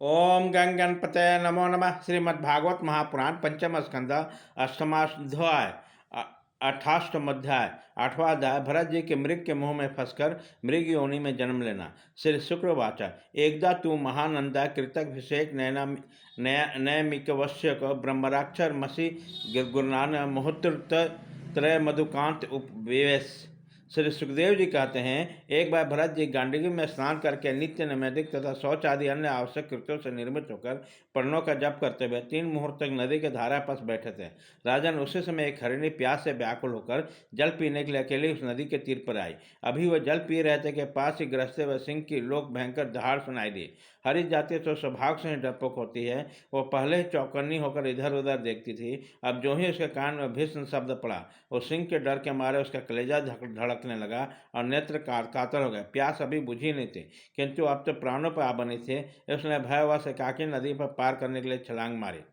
ओम गंग गणपते नमो नमः। श्रीमद्भागवत महापुराण पंचम स्कंद अष्टमाध्याय अठाष्टम अध्याय आठवां अध्याय भरत जी के मृग के मुंह में फंसकर मृग योनि में जन्म लेना। श्री शुक्रवाचा एकदा तू महानंदा कृतभिषेक नैमिकवश्यक ब्रह्मराक्षर मसी गुरुनान मुहूर्त त्रय मधुकांत उपवेश। श्री सुखदेव जी कहते हैं, एक बार भरत जी गांडीवी में स्नान करके नित्य नैमित्तिक तथा शौच आदि अन्य आवश्यक कृत्यों से निर्मित होकर प्रणों का जप करते हुए 3 मुहूर्त तक नदी के धारा पास बैठे थे। राजन उसी समय एक हरिणी प्यास से व्याकुल होकर जल पीने के लिए अकेले उस नदी के तीर पर आई। अभी वह जल पी रहे थे कि पास ही ग्रसते हुए सिंह की लोक भयंकर दहाड़ सुनाई दी। हरी जाति तो स्वभाव से ही डरपोक होती है। वो पहले ही चौकन्नी होकर इधर उधर देखती थी। अब जो ही उसके कान में भीषण शब्द पड़ा, वो सिंह के डर के मारे उसका कलेजा धड़कने लगा और नेत्र कातर हो गए। प्यास अभी बुझी नहीं थी, किंतु अब तो प्राणों पर आ बनी थी। उसने भयवश एकाकी नदी पर पार करने के लिए छलांग मारी।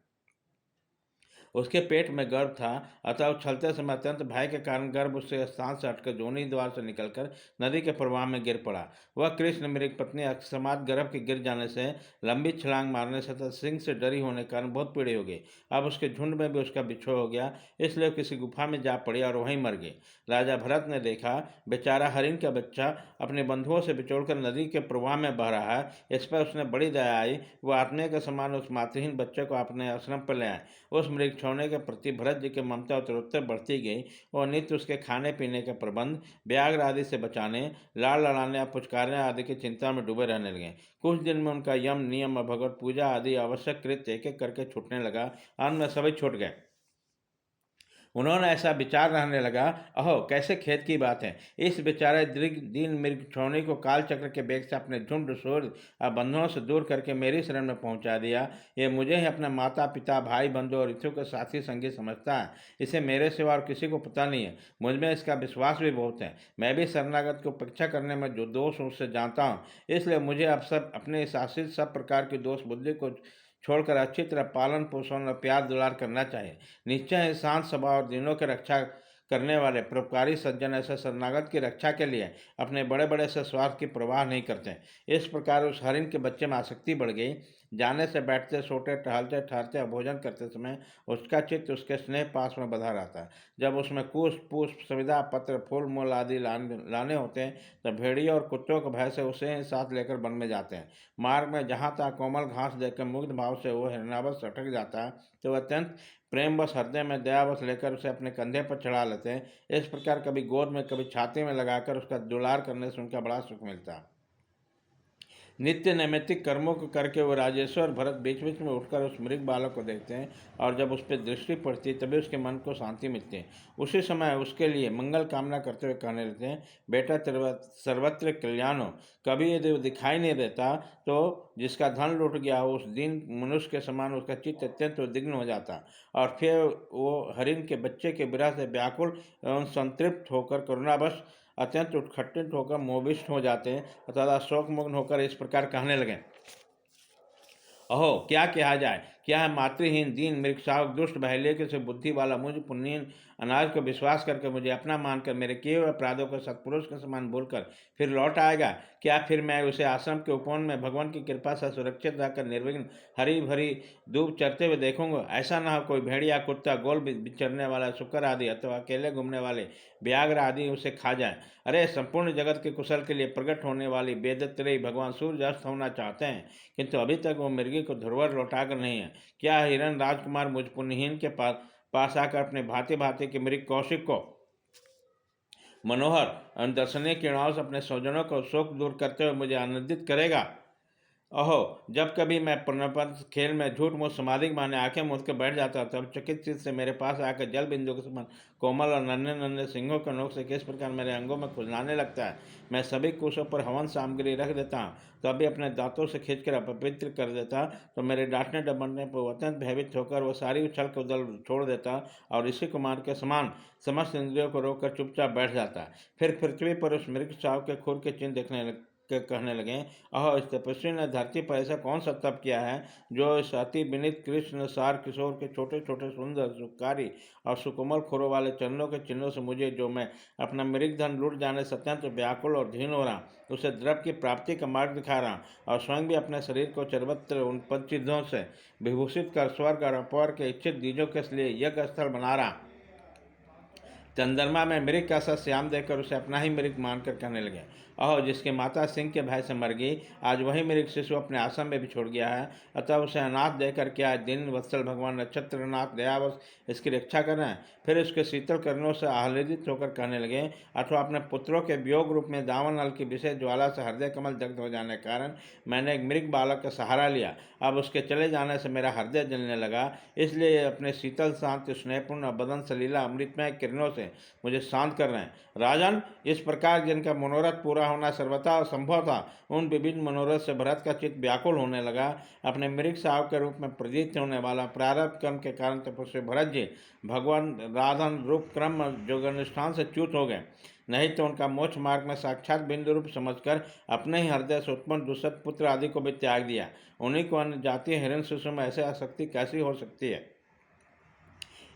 उसके पेट में गर्भ था, अतः उछलते समय अत्यंत भय के कारण गर्भ उसके स्थान से हटकर जोनी द्वार से निकलकर नदी के प्रवाह में गिर पड़ा। वह कृष्ण मृग पत्नी अकस्मात गर्भ के गिर जाने से, लंबी छलांग मारने से तथा सिंह से डरी होने के कारण बहुत पीड़े हो गई। अब उसके झुंड में भी उसका बिछोह हो गया, इसलिए किसी गुफा में जा पड़ी और वहीं मर गई। राजा भरत ने देखा, बेचारा हरिण का बच्चा अपने बंधुओं से बिछोड़कर नदी के प्रवाह में बह रहा है। इस पर उसने बड़ी दया आई। वह आत्मा के समान उस मातृहीन बच्चे को अपने आश्रम पर ले आए। उस मृग छोड़ने के प्रति भरत जी की ममता उत्तरोत्तर बढ़ती गई और नित्य उसके खाने पीने के प्रबंध, व्याघ्र आदि से बचाने, लाड़ लड़ाने और पुचकारने आदि की चिंता में डूबे रहने लगे। कुछ दिन में उनका यम नियम और भगवत पूजा आदि आवश्यक कृत्य एक एक करके छूटने लगा। अंत में सभी छूट गए। उन्होंने ऐसा विचार रहने लगा, अहो कैसे खेद की बात है। इस बेचारे दीन मृग छोनी को काल चक्र के बेग से अपने झुंड शोर और बंधुओं से दूर करके मेरी शरण में पहुंचा दिया। ये मुझे ही अपना माता पिता भाई बंधु और ऋतु के साथी संगी समझता है। इसे मेरे सिवा और किसी को पता नहीं है। मुझ में इसका विश्वास भी बहुत है। मैं भी शरणागत को उपेक्षा करने में जो दोष उससे जानता हूँ, इसलिए मुझे अब सब अपने शासित सब प्रकार की दोष बुद्धि को छोड़कर अच्छी तरह पालन पोषण और प्यार दुलार करना चाहिए। निश्चय ही शांत स्वभाव और दिनों की रक्षा करने वाले परोपकारी सज्जन ऐसे शरणागत की रक्षा के लिए अपने बड़े बड़े से स्वार्थ की परवाह नहीं करते। इस प्रकार उस हरिण के बच्चे में आसक्ति बढ़ गई। जाने से बैठते सोते टहलते ठहरते और भोजन करते समय उसका चित्त उसके स्नेह पास में बधा रहता है। जब उसमें कुश पुष्प सविधा पत्र फूल मूल आदि लाने होते हैं, तब भेड़ियों और कुत्तों के भय से उसे ही साथ लेकर वन में जाते हैं। मार्ग में जहाँ तहाँ कोमल घास देखकर मुग्ध भाव से वो हिरणावश अटक जाता है, तो वह अत्यंत प्रेमवश हृदय में दयावश लेकर उसे अपने कंधे पर चढ़ा लेते हैं। इस प्रकार कभी गोद में कभी छाती में लगाकर उसका दुलार करने से उनका बड़ा सुख मिलता है। नित्य नैमित्तिक कर्मों को करके वो राजेश्वर भरत बीच बीच में उठकर उस मृग बालक को देखते हैं, और जब उस पर दृष्टि पड़ती है तभी उसके मन को शांति मिलती है। उसी समय उसके लिए मंगल कामना करते हुए कहने लगते हैं, बेटा सर्वत्र कल्याण हो। कभी यदि वो दिखाई नहीं देता तो जिसका धन लुट गया हो, उस दिन मनुष्य के समान उसका चित्त अत्यंत उद्विग्न हो जाता, और फिर वो हरिण के बच्चे के विरह से व्याकुल एवं संतृप्त होकर करुणावश अत्यंत उत्खट्टित होकर मोहविष्ट हो जाते हैं तथा शोकमग्न होकर इस प्रकार कहने लगे, अहो क्या कहा जाए। क्या है मातृहीन दीन मृग शावक दुष्ट बहलेके से बुद्धि वाला मुझ पुण्यहीन अनाज को विश्वास करके मुझे अपना मानकर मेरे किए हुए अपराधों को सत्पुरुष के समान बोलकर फिर लौट आएगा। क्या फिर मैं उसे आश्रम के उपवन में भगवान की कृपा से सुरक्षित रहकर निर्विघ्न हरी भरी धूप चरते हुए देखूंगा। ऐसा न हो कोई भेड़िया कुत्ता गोल विचरने वाला शुक्र आदि अथवा अकेले घूमने वाले व्याघ्र आदि उसे खा जाए। अरे संपूर्ण जगत के कुशल के लिए प्रकट होने वाली वेदत्रयी भगवान सूर्य अस्त होना चाहते हैं, किंतु अभी तक वो मृगी को ध्रुवर लौटाकर नहीं है। क्या हिरण राजकुमार मुझ पुण्यहीन के पास आकर अपने भांति भांति के मृग कौशिक को मनोहर दर्शनीय किरणाओं से अपने स्वजनों को शोक दूर करते हुए मुझे आनंदित करेगा। अहो जब कभी मैं प्रणपद खेल में झूठ मूठ समाधि माने आंखें मूंद के बैठ जाता, तब चकित चित्त से मेरे पास आकर जल बिंदु के समान कोमल और नन्हे नन्हे सिंहों के नोक से किस प्रकार मेरे अंगों में खुजलाने लगता है। मैं सभी कुशों पर हवन सामग्री रख देता हूँ, तो अभी अपने दांतों से खींचकर अपवित्र कर देता, तो मेरे डांटने डबड़ने पर अत्यंत भयभीत होकर वो सारी उछल के उदल छोड़ देता और ऋषि कुमार के समान समस्त इंद्रियों को रोककर चुपचाप बैठ जाता। फिर पृथ्वी पर उस मृग चाव के खुर के चिन्ह कहने लगे, अहो इस तपस्वी ने धरती पर ऐसा कौन सा तप किया है जो इस अति विनीत कृष्ण सार किशोर के छोटे छोटे सुंदर सुखकारी और सुकोमल खोरों वाले चरणों के चिन्हों से मुझे, जो मैं अपना मृग धन लूट जाने से अत्यंत व्याकुल और धीन हो रहा, उसे द्रव की प्राप्ति का मार्ग दिखा रहा और स्वयं भी अपने शरीर को सर्वत्र उन पंचसिद्धों से विभूषित कर स्वर्ग और अपवर के इच्छित बीजों के लिए यज्ञ स्थल बना रहा। चंद्रमा में मृग का सा श्याम देखकर उसे अपना ही मृग मानकर कहने लगे, अहो जिसकी माता सिंह के भय से मर गई, आज वही मृग शिशु अपने आश्रम में भी छोड़ गया है, अतः उसे अनाथ देकर क्या दिन वत्सल भगवान नक्षत्रनाथ दयावश इसकी रक्षा करें। फिर उसके शीतल किरणों से आह्लादित होकर कहने लगे, अथवा अपने पुत्रों के वियोग रूप में दावन नल की विशेष ज्वाला से हृदय कमल दग्ध हो जाने के कारण मैंने एक मृग बालक का सहारा लिया। अब उसके चले जाने से मेरा हृदय जलने लगा, इसलिए अपने शीतल शांत स्नेहपूर्ण बदन सलीला अमृतमय किरणों से मुझे शांत कर रहे हैं। राजन, इस प्रकार जिनका मनोरथ पूरा होना सर्वथा असंभव था, उन विभिन्न मनोरथ से भरत का चित्त व्याकुल होने लगा। अपने मृग साव के रूप में प्रतीत होने वाला प्रारब्ध कर्म के कारण तपस्वी भरत जी भगवान राधन रूप क्रम योगानुष्ठान से च्युत हो गए, नहीं तो उनका मोक्ष मार्ग में साक्षात बिंदु रूप समझकर अपने ही हृदय से उत्पन्न दुष्ट पुत्र आदि को भी त्याग दिया। उन्हीं को अन्य जातीय हिरण शिशु में ऐसे आसक्ति कैसी हो सकती है।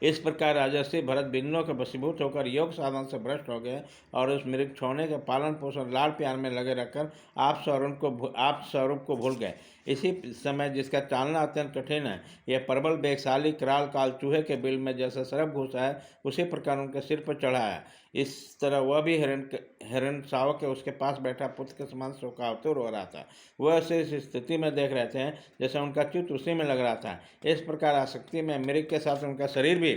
इस प्रकार राजर्षि भरत बिन्नों के वशीभूत होकर योग साधन से भ्रष्ट हो गए और उस मृग छोड़ने के पालन पोषण लाड़ प्यार में लगे रहकर आप स्वरूप को भूल गए। इसी समय जिसका चालना अत्यंत कठिन है, यह प्रबल वेगशाली कराल काल चूहे के बिल में जैसा सरप घुसा है, उसी प्रकार उनके सिर पर चढ़ा है। इस तरह वह भी हिरण शावक के उसके पास बैठा पुत्र के समान शोकातुर हो रहा था। वह उसे इस स्थिति में देख रहे थे जैसे उनका चित्त उसी में लग रहा था। इस प्रकार आसक्ति में मृग के साथ उनका शरीर भी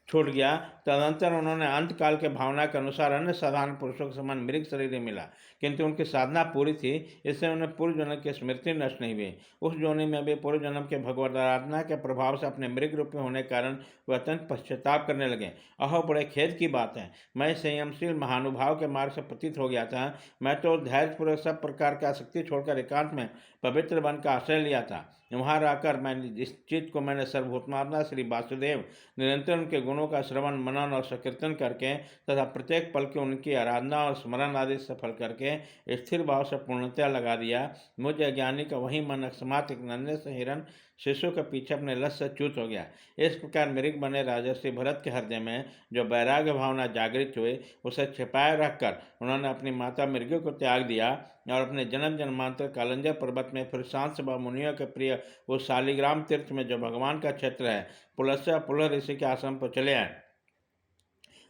छूट गया। तदंतर उन्होंने अंतकाल के भावना के अनुसार अन्य साधारण पुरुषों के समान मृग शरीर ही मिला, किंतु उनकी साधना पूरी थी, इससे उन्हें पूर्व जन्म की स्मृति नष्ट नहीं हुई। उस जोनि में भी पूर्व जन्म के भगवत आराधना के प्रभाव से अपने मृग रूप में होने के कारण वह अत्यंत पश्चाताप करने लगे। अहो बड़े खेद की बात है, मैं संयमशील महानुभाव के मार्ग से पतित हो गया था। मैं तो धैर्यपूर्वक सब प्रकार की आसक्ति छोड़कर एकांत में पवित्र वन का आश्रय लिया था। वहाँ रहकर मैंने जिस चित्त को मैंने सर्वभूतमात्मा श्री वासुदेव निरंतर उनके गुणों का श्रवण मनन और संकीर्तन करके तथा प्रत्येक पल के उनकी आराधना और स्मरण आदि सफल करके स्थिर भाव से पूर्णतया लगा दिया, मुझे अज्ञानी का वही मन अकस्मात एक नन्हे से हिरण शिशु के पीछे अपने लस से च्युत हो गया। इस प्रकार मृग बने राजर्षि भरत के हृदय में जो वैराग्य भावना जागृत हुई, उसे छिपाए रखकर उन्होंने अपनी माता मृग को त्याग दिया और अपने जन्म जन्मांतर कालंजर पर्वत में फिर शांत सभा मुनियों के प्रिय वो शालिग्राम तीर्थ में जो भगवान का क्षेत्र है पुलस्त्य पुलह ऋषि के आश्रम पर चले आए।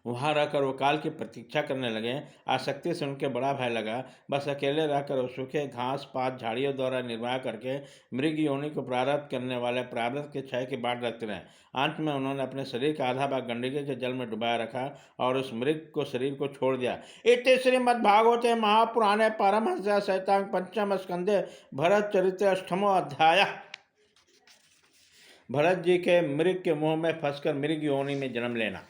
वहाँ रहकर वो काल की प्रतीक्षा करने लगे। आसक्ति से उनके बड़ा भय लगा। बस अकेले रहकर वो सूखे घास पात झाड़ियों द्वारा निर्वाह करके मृग योनि को प्रारब्ध करने वाले प्रारब्ध के क्षय की बाट रखते रहे। अंत में उन्होंने अपने शरीर का आधा भाग गंडकी के जल में डुबाया रखा और उस मृग को शरीर को छोड़ दिया। इति श्रीमद्भागवते महापुराणे पारमहंस्यां संहितां पंचम स्कंदे भरत चरित्र अष्टमो अध्याय। भरत जी के मृग के मुंह में फंसकर मृग योनि में जन्म लेना।